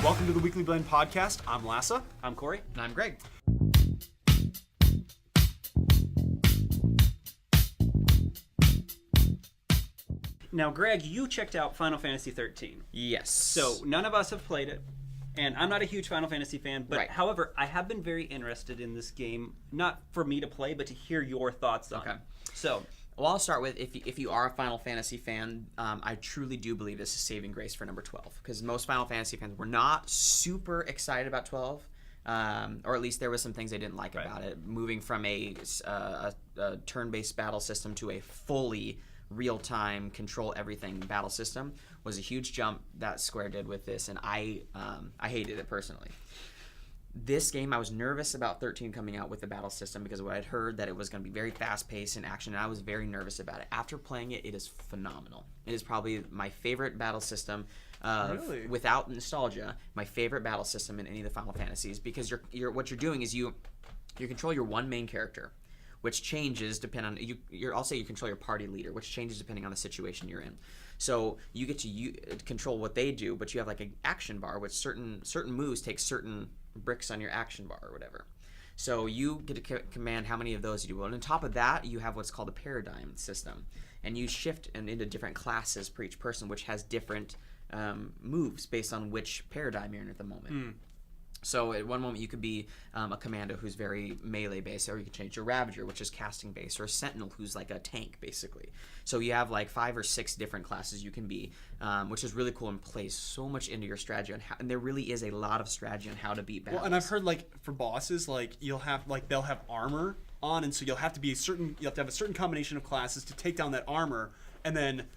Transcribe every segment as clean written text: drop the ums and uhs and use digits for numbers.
Welcome to the Weekly Blend Podcast. I'm Lassa. I'm Corey. And I'm Greg. Now, Greg, you checked out Final Fantasy 13. Yes. So none of us have played it, and I'm not a huge Final Fantasy fan, but however, I have been very interested in this game, not for me to play, but to hear your thoughts on it. So, well, I'll start with, if you are a Final Fantasy fan, I truly do believe this is saving grace for number 12, because most Final Fantasy fans were not super excited about 12, or at least there was some things they didn't like about it. Moving from a turn-based battle system to a fully real-time control everything battle system was a huge jump that Square did with this, and I hated it personally. This game, I was nervous about 13 coming out with the battle system because of what I'd heard, that it was going to be very fast-paced in action, and I was very nervous about it. After playing it, it is phenomenal. It is probably my favorite battle system, without nostalgia, my favorite battle system in any of the Final Fantasies, because what you're doing is you control your one main character, which changes depending on I'll say you control your party leader, which changes depending on the situation you're in. So you get to control what they do, but you have like an action bar, which certain moves take certain bricks on your action bar or whatever. So you get to command how many of those you do. And on top of that, you have what's called a paradigm system, and you shift into different classes for each person, which has different moves based on which paradigm you're in at the moment. So at one moment you could be a commando who's very melee based, or you can change your Ravager, which is casting based, or a Sentinel who's like a tank basically. So you have like 5 or 6 different classes you can be, which is really cool and plays so much into your strategy on how, and there really is a lot of strategy on how to beat battles. Well, and I've heard like for bosses, like they'll have armor on, and so you'll have to have a certain combination of classes to take down that armor, and then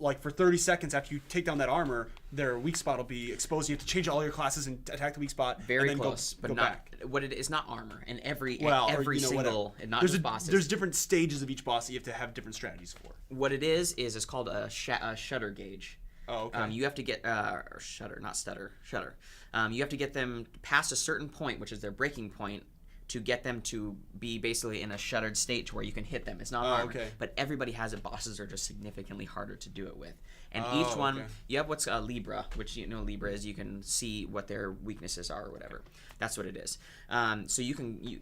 like for 30 seconds after you take down that armor, their weak spot will be exposed. You have to change all your classes and attack the weak spot. Very and then close, go but not back. What it is. Not armor, and every single, and not there's just bosses. There's different stages of each boss that you have to have different strategies for. What it is it's called a shutter gauge. Oh, okay. You have to get shutter. You have to get them past a certain point, which is their breaking point, to get them to be basically in a shuttered state to where you can hit them. It's not armor, but everybody has it. Bosses are just significantly harder to do it with. And each one, you have what's Libra, which Libra is, you can see what their weaknesses are or whatever. That's what it is. So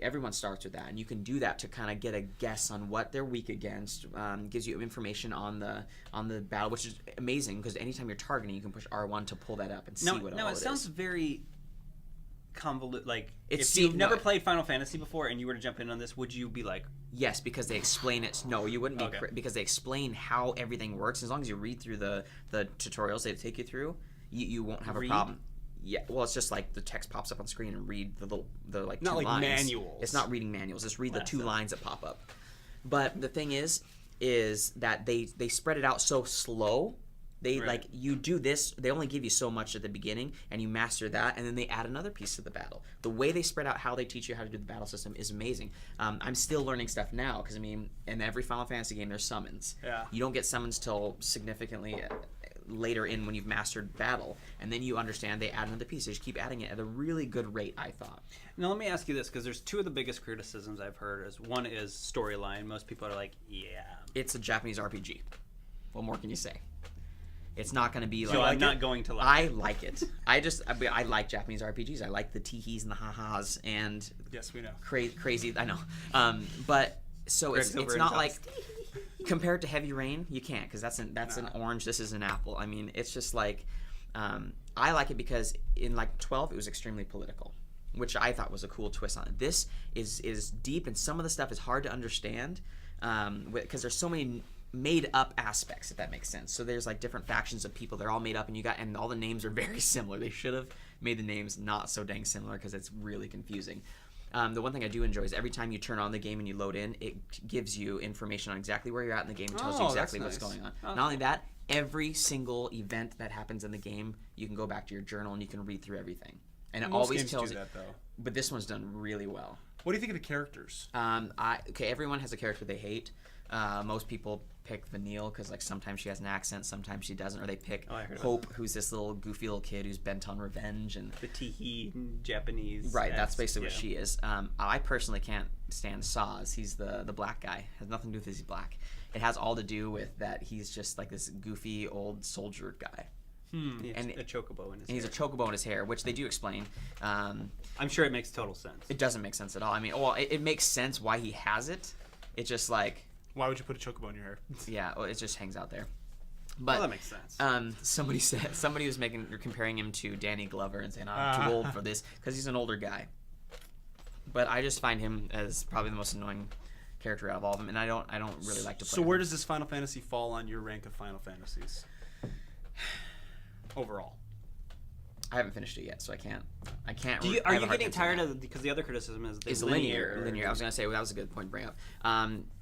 everyone starts with that, and you can do that to kind of get a guess on what they're weak against. Gives you information on the battle, which is amazing, because anytime you're targeting, you can push R1 to pull that up and see what all it is. It sounds very convoluted. Like, if you've never played Final Fantasy before and you were to jump in on this, would you be like, yes, because they explain it? No, you wouldn't be, because they explain how everything works. As long as you read through the tutorials they take you through, you won't have a problem. Yeah, well, it's just like the text pops up on screen and read the like not 2 like lines. Manuals. It's not reading manuals. Just read the 2 lines that pop up. But the thing is that they spread it out so slow. Like, you do this, they only give you so much at the beginning, and you master that, and then they add another piece to the battle. The way they spread out how they teach you how to do the battle system is amazing. I'm still learning stuff now, because, in every Final Fantasy game, there's summons. Yeah. You don't get summons till significantly later in when you've mastered battle, and then you understand they add another piece. They just keep adding it at a really good rate, I thought. Now, let me ask you this, because there's 2 of the biggest criticisms I've heard. One is storyline. Most people are like, it's a Japanese RPG. What more can you say? It's not going to be like... So I'm not going to like it. I like it. I like Japanese RPGs. I like the teehees and the ha-has and... Yes, we know. Crazy, I know. But, so it's not like... Compared to Heavy Rain, you can't, because that's an orange, this is an apple. It's just like... I like it because in, like, 12, it was extremely political, which I thought was a cool twist on it. This is deep, and some of the stuff is hard to understand, because there's so many made up aspects, if that makes sense. So there's like different factions of people, they're all made up, and all the names are very similar. They should have made the names not so dang similar, because it's really confusing. The one thing I do enjoy is every time you turn on the game and you load in, it gives you information on exactly where you're at in the game and tells you exactly what's going on. Not only that, every single event that happens in the game, you can go back to your journal and you can read through everything. And it always tells you that, though. But this one's done really well. What do you think of the characters? Everyone has a character they hate. Most people pick Vanille because, like, sometimes she has an accent, sometimes she doesn't, or they pick Hope, who's this little goofy little kid who's bent on revenge and the teehee Japanese. Right, that's basically what she is. I personally can't stand Saz. He's the black guy. Has nothing to do with he's black. It has all to do with that he's just like this goofy old soldier guy. And a chocobo in his and he's a hair. chocobo in his hair, which they do explain. I'm sure it makes total sense. It doesn't make sense at all. I mean, well, it makes sense why he has it. It's just like, Why would you put a chocobo in your hair? yeah, well, it just hangs out there. But Well, that makes sense. somebody was comparing him to Danny Glover and saying, I'm too old for this because he's an older guy. But I just find him as probably the most annoying character out of all of them, and I don't really like to play. So where him. does this Final Fantasy fall on your rank of Final Fantasies? Overall. I haven't finished it yet, so I can't. Are I you have a hard getting time saying tired that. of because the other criticism is It's linear. I was gonna say, well, that was a good point to bring up.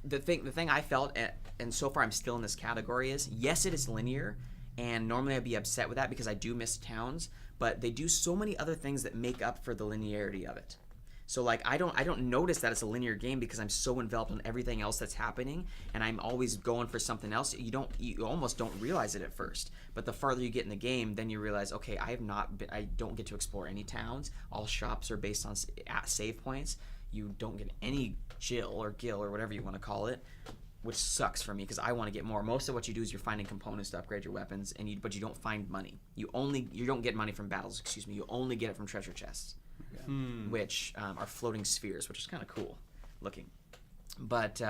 The thing I felt, and so far I'm still in this category, is yes, it is linear, and normally I'd be upset with that because I do miss towns, but they do so many other things that make up for the linearity of it. So like I don't notice that it's a linear game because I'm so enveloped in everything else that's happening, and I'm always going for something else. You almost don't realize it at first, but the farther you get in the game, then you realize, okay, I don't get to explore any towns. All shops are based on save points. You don't get any Jill or Gil or whatever you want to call it, which sucks for me because I want to get more. Most of what you do is you're finding components to upgrade your weapons, but you don't find money. You don't get money from battles. Excuse me. You only get it from treasure chests. Which are floating spheres, which is kind of cool looking. But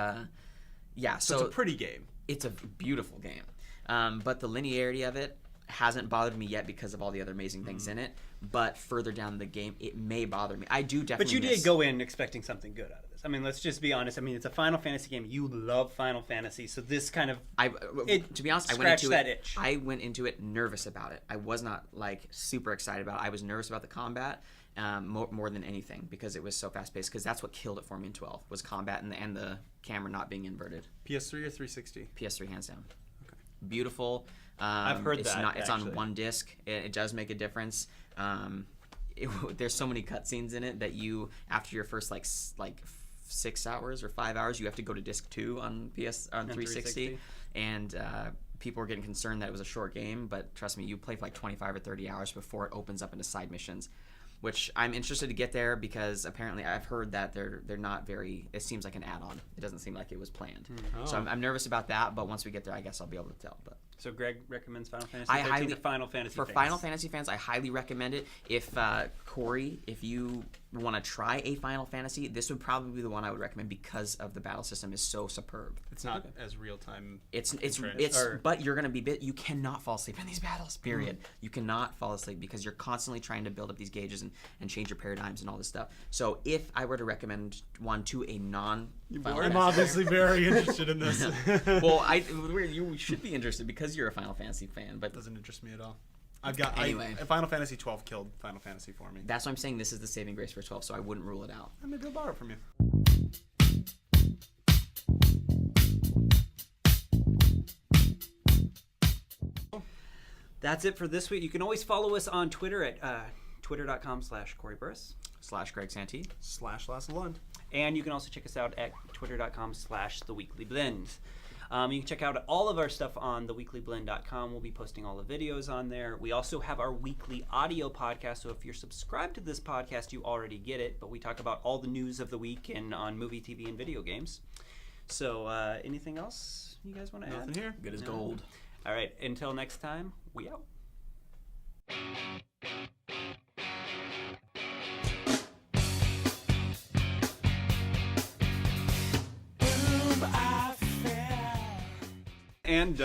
yeah, So it's a pretty game. it's a beautiful game. But the linearity of it hasn't bothered me yet because of all the other amazing things in it. But further down the game, it may bother me. I do definitely. But you did go in expecting something good out of this. I mean, let's just be honest. I mean, it's a Final Fantasy game. You love Final Fantasy, so this kind of to be honest, I went scratched into that it. itch. I went into it nervous about it. I was not like super excited about it. I was nervous about the combat. More than anything because it was so fast paced. Because that's what killed it for me in 12 was combat and the camera not being inverted. PS3 or 360? PS3 hands down. Okay. Beautiful. I've heard it's that, It's actually. on one disc. It does make a difference. There's so many cutscenes in it that you after your first like 6 hours or 5 hours you have to go to disc 2 on 360. And people were getting concerned that it was a short game, but trust me, you play for like 25 or 30 hours before it opens up into side missions. Which I'm interested to get there because apparently I've heard that they're not very. It seems like an add-on. It doesn't seem like it was planned. So I'm nervous about that. But once we get there, I guess I'll be able to tell. But So Greg recommends Final Fantasy I 13 highly to Final Fantasy for fans. Final Fantasy fans, I highly recommend it. If Corey, if you want to try a Final Fantasy, this would probably be the one I would recommend because of the battle system is so superb. It's not as real time. It's Or- but you're gonna be you cannot fall asleep in these battles. Period. You cannot fall asleep because you're constantly trying to build up these gauges and change your paradigms and all this stuff. So if I were to recommend one to a non-Final I'm Fantasy obviously very interested in this. well, you should be interested because you're a Final Fantasy fan, but Doesn't interest me at all. I've got Anyway. Final Fantasy 12 killed Final Fantasy for me. that's why I'm saying this is the saving grace for 12, so I wouldn't rule it out. Maybe I'll borrow it from you. That's it for this week. You can always follow us on Twitter at twitter.com/Corey Burris. / Greg Santee. / Lasse Lund. And you can also check us out at twitter.com/theweeklyblend. You can check out all of our stuff on theweeklyblend.com. We'll be posting all the videos on there. We also have our weekly audio podcast. So if you're subscribed to this podcast, you already get it. But we talk about all the news of the week and on movie, TV, and video games. So anything else you guys want to add? Nothing here. Good as No. gold. All right. Until next time, we out. And